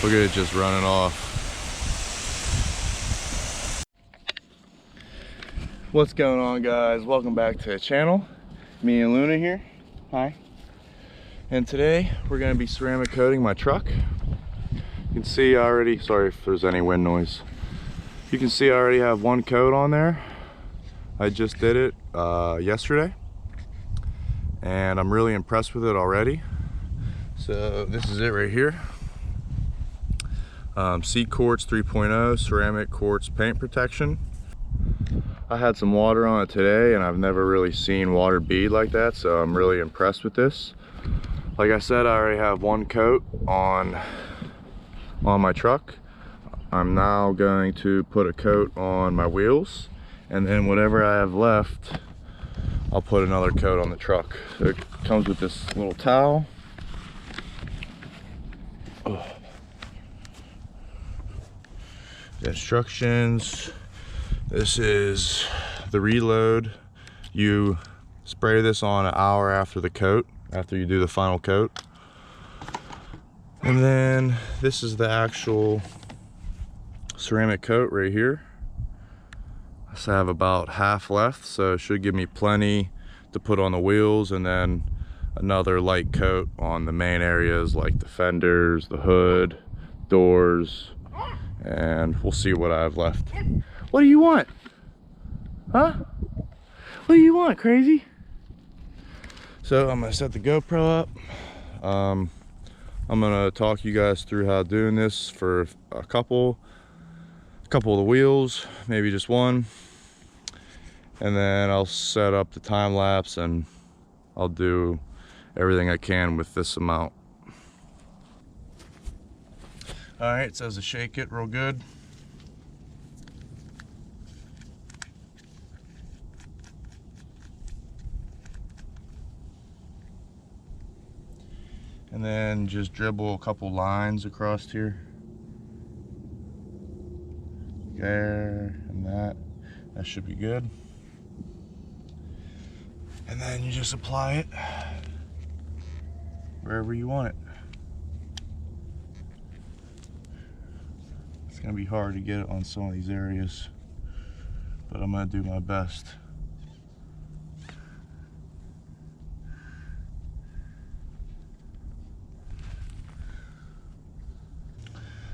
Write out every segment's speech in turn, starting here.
Look at it just running off. What's going on, guys? Welcome back to the channel. Me and Luna here. Hi. And today we're going to be ceramic coating my truck. You can see I already, sorry if there's any wind noise. You can see I already have one coat on there. I just did it yesterday, and I'm really impressed with it already. So this is it right here. C.quarts 3.0 ceramic quartz paint protection. I had some water on it today, and I've never really seen water bead like that, so I'm really impressed with this. Like I said, I already have one coat on my truck. I'm now going to put a coat on my wheels, and then whatever I have left, I'll put another coat on the truck. So it comes with this little towel. The instructions. This is the reload. You spray this on an hour after the coat, after you do the final coat. And then this is the actual ceramic coat right here. I still have about half left, so it should give me plenty to put on the wheels, and then another light coat on the main areas like the fenders, the hood, doors, and we'll see what I have left. What do you want? Huh? What do you want, crazy? So I'm gonna set the GoPro up. I'm gonna talk you guys through how doing this for a couple of the wheels, maybe just one, and then I'll set up the time lapse and I'll do everything I can with this amount. All right, it says to shake it real good. And then just dribble a couple lines across here. There and that. That should be good. And then you just apply it wherever you want it. It's gonna be hard to get it on some of these areas, but I'm gonna do my best.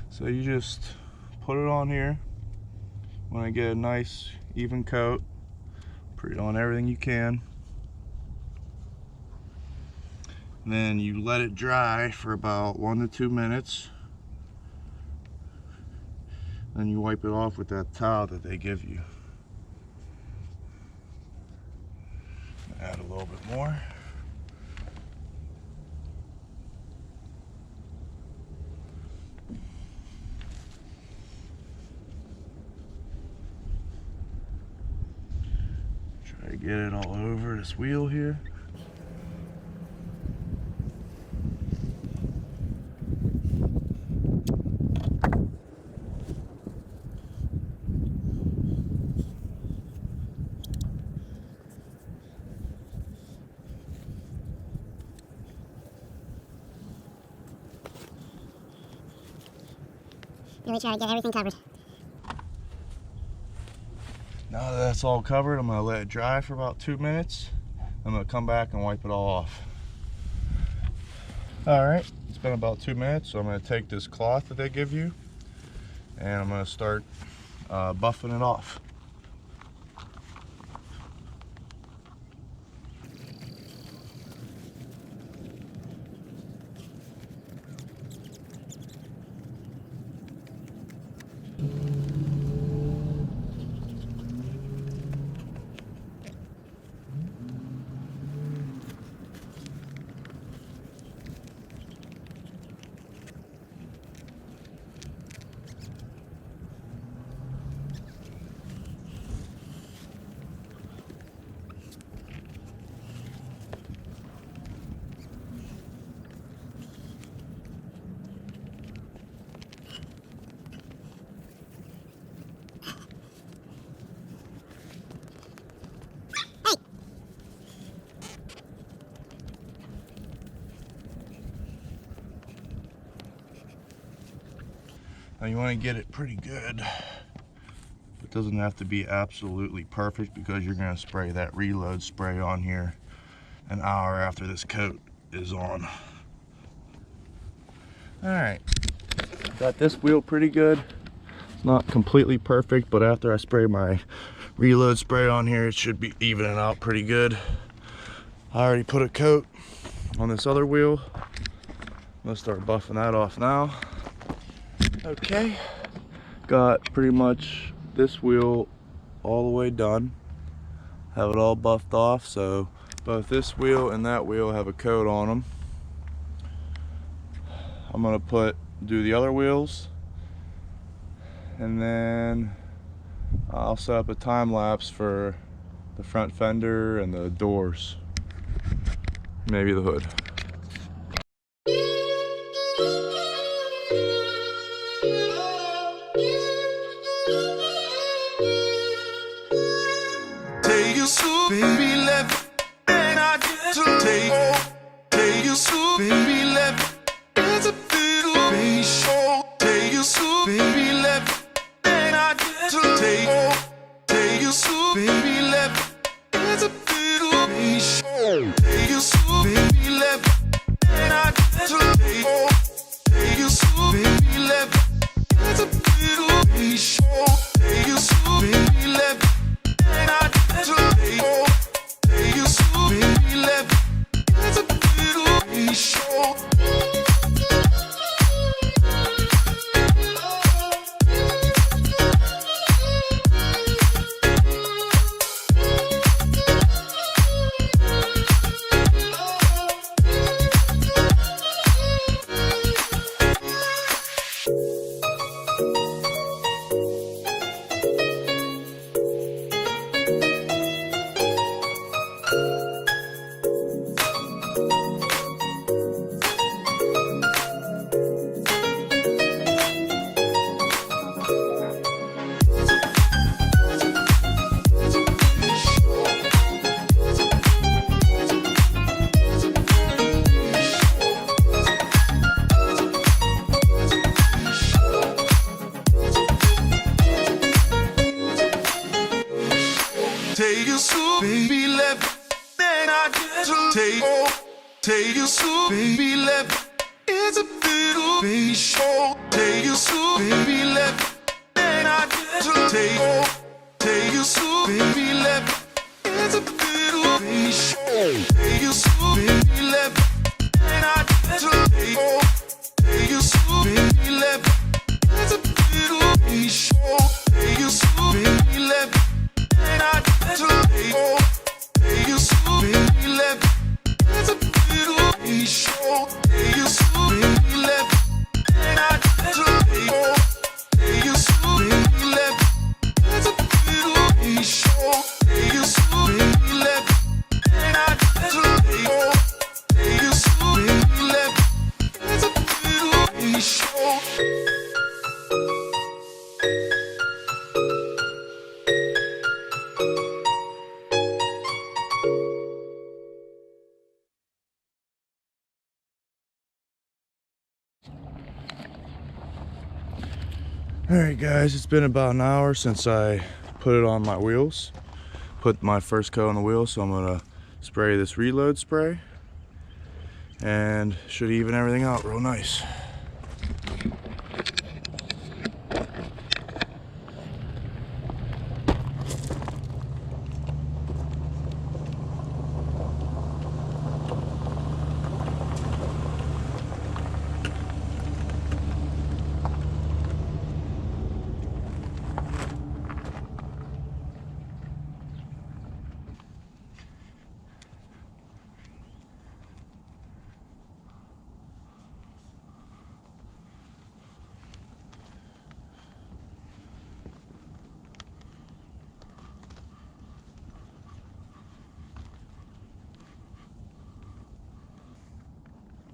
So you just put it on here. When I get a nice even coat, put it on everything you can. And then you let it dry for about 1 to 2 minutes. Then you wipe it off with that towel that they give you. Add a little bit more. Try to get it all over this wheel here. Really try to get everything covered. Now that that's all covered, I'm going to let it dry for about 2 minutes. I'm going to come back and wipe it all off. Alright, it's been about 2 minutes, so I'm going to take this cloth that they give you, and I'm going to start buffing it off. Now you want to get it pretty good. It doesn't have to be absolutely perfect because you're going to spray that reload spray on here an hour after this coat is on. Alright, got this wheel pretty good. It's not completely perfect, but after I spray my reload spray on here, it should be evening out pretty good. I already put a coat on this other wheel. I'm gonna start buffing that off now. Okay, got pretty much this wheel all the way done. Have it all buffed off, so both this wheel and that wheel have a coat on them. I'm gonna do the other wheels, and then I'll set up a time lapse for the front fender and the doors, maybe the hood. Take you so baby left, and I get to take you so baby left. It's a little baby show. Take you so baby left, and I get to take you so baby left. It's a little baby show. Take you so baby left, and I get to take you so baby left. It's a little baby show. Take you so baby left, and I get to take you so baby left. It's a little baby show. Take you so baby left, then I get to take you so baby left. It's a little baby show. Take you so baby left, then I get to take you so baby left. It's a little baby show. Take you so baby left, then I get to take you so baby left. It's a little baby show. Take you so baby left, and I get to take you so baby left. It's a little baby show. Take you so baby left, and I get to take you so baby left. It's a little baby show. Take you so baby left, and I get to take you so baby left. It's a little baby show. Alright guys, it's been about an hour since I put it on my wheels. Put my first coat on the wheel, so I'm gonna spray this reload spray and should even everything out real nice.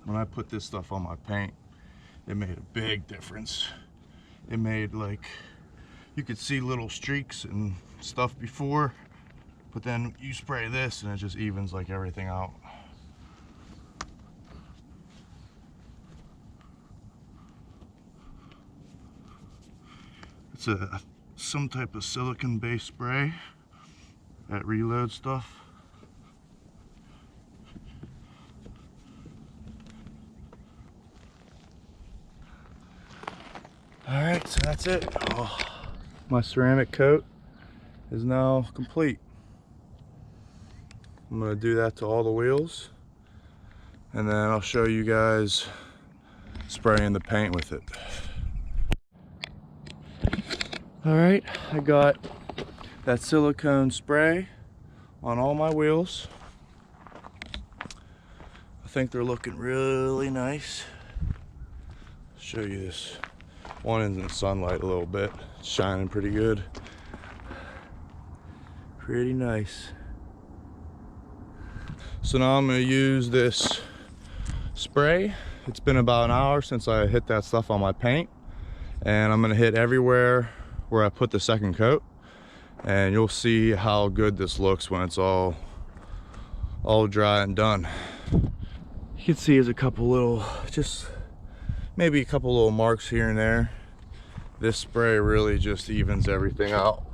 When I put this stuff on my paint, it made a big difference. It made, like, you could see little streaks and stuff before, but then you spray this and it just evens like everything out. It's some type of silicone-based spray that reloads stuff. All right, so that's it. Oh, my ceramic coat is now complete. I'm gonna do that to all the wheels, and then I'll show you guys spraying the paint with it. All right, I got that silicone spray on all my wheels. I think they're looking really nice. Show you this. One is in the sunlight a little bit. It's shining pretty good. Pretty nice. So now I'm gonna use this spray. It's been about an hour since I hit that stuff on my paint, and I'm gonna hit everywhere where I put the second coat, and you'll see how good this looks when it's all dry and done. You can see there's a couple little, just maybe a couple little marks here and there. This spray really just evens everything out.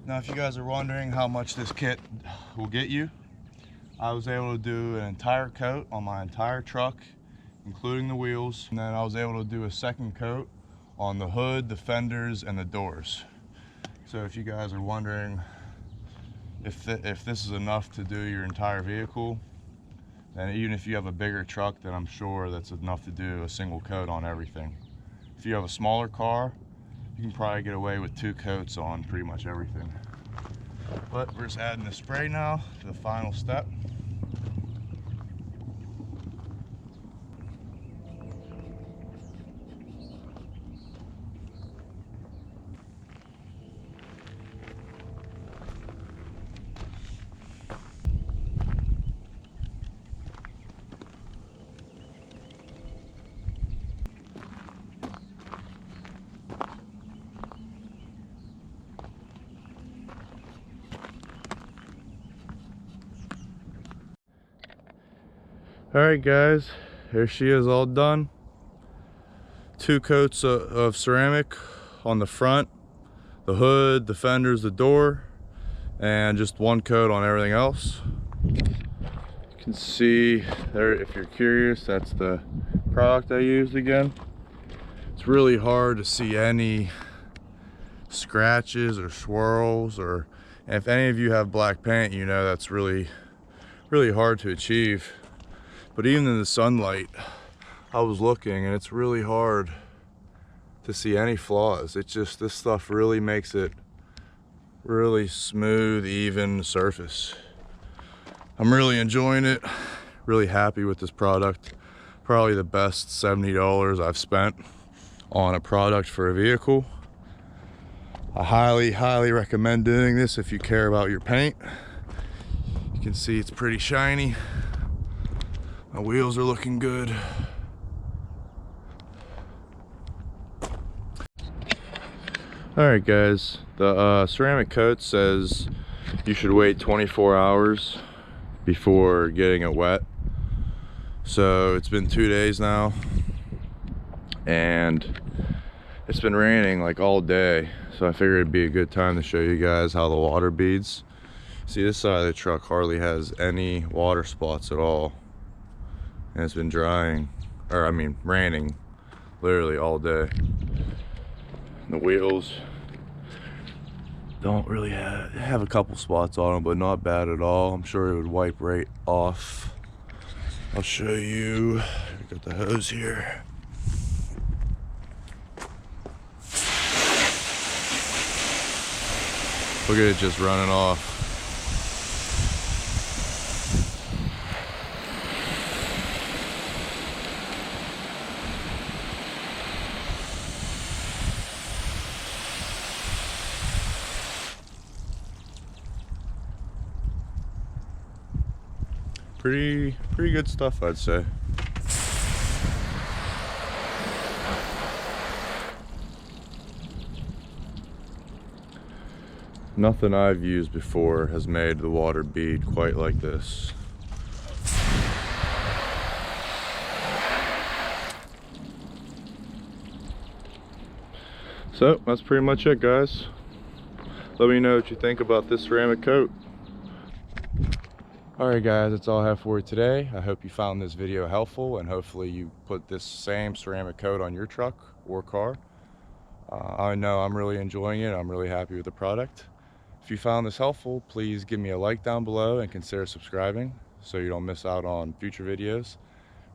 Now, if you guys are wondering how much this kit will get you, I was able to do an entire coat on my entire truck, including the wheels, and then I was able to do a second coat on the hood, the fenders, and the doors. So if you guys are wondering if this is enough to do your entire vehicle, then even if you have a bigger truck, then I'm sure that's enough to do a single coat on everything. If you have a smaller car, you can probably get away with 2 coats on pretty much everything. But we're just adding the spray now to the final step. Alright guys, here she is all done. 2 coats of ceramic on the front, the hood, the fenders, the door, and just 1 coat on everything else. You can see there, if you're curious, that's the product I used again. It's really hard to see any scratches or swirls, or if any of you have black paint, you know that's really hard to achieve. But even in the sunlight, I was looking, and it's really hard to see any flaws. It's just, this stuff really makes it really smooth, even surface. I'm really enjoying it, really happy with this product. Probably the best $70 I've spent on a product for a vehicle. I highly recommend doing this if you care about your paint. You can see it's pretty shiny. My wheels are looking good. Alright guys, the ceramic coat says you should wait 24 hours before getting it wet. So it's been 2 days now, and it's been raining like all day. So I figured it'd be a good time to show you guys how the water beads. See, this side of the truck hardly has any water spots at all. And it's been raining literally all day. The wheels don't really have a couple spots on them, but not bad at all. I'm sure it would wipe right off. I'll show you. I got the hose here. Look at it just running off. pretty good stuff, I'd say. Nothing I've used before has made the water bead quite like this. So that's pretty much it, guys. Let me know what you think about this ceramic coat. Alright guys, that's all I have for you today. I hope you found this video helpful, and hopefully you put this same ceramic coat on your truck or car. I know I'm really enjoying it. I'm really happy with the product. If you found this helpful, please give me a like down below and consider subscribing so you don't miss out on future videos. It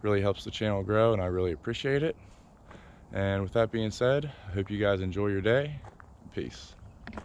really helps the channel grow and I really appreciate it. And with that being said, I hope you guys enjoy your day. Peace.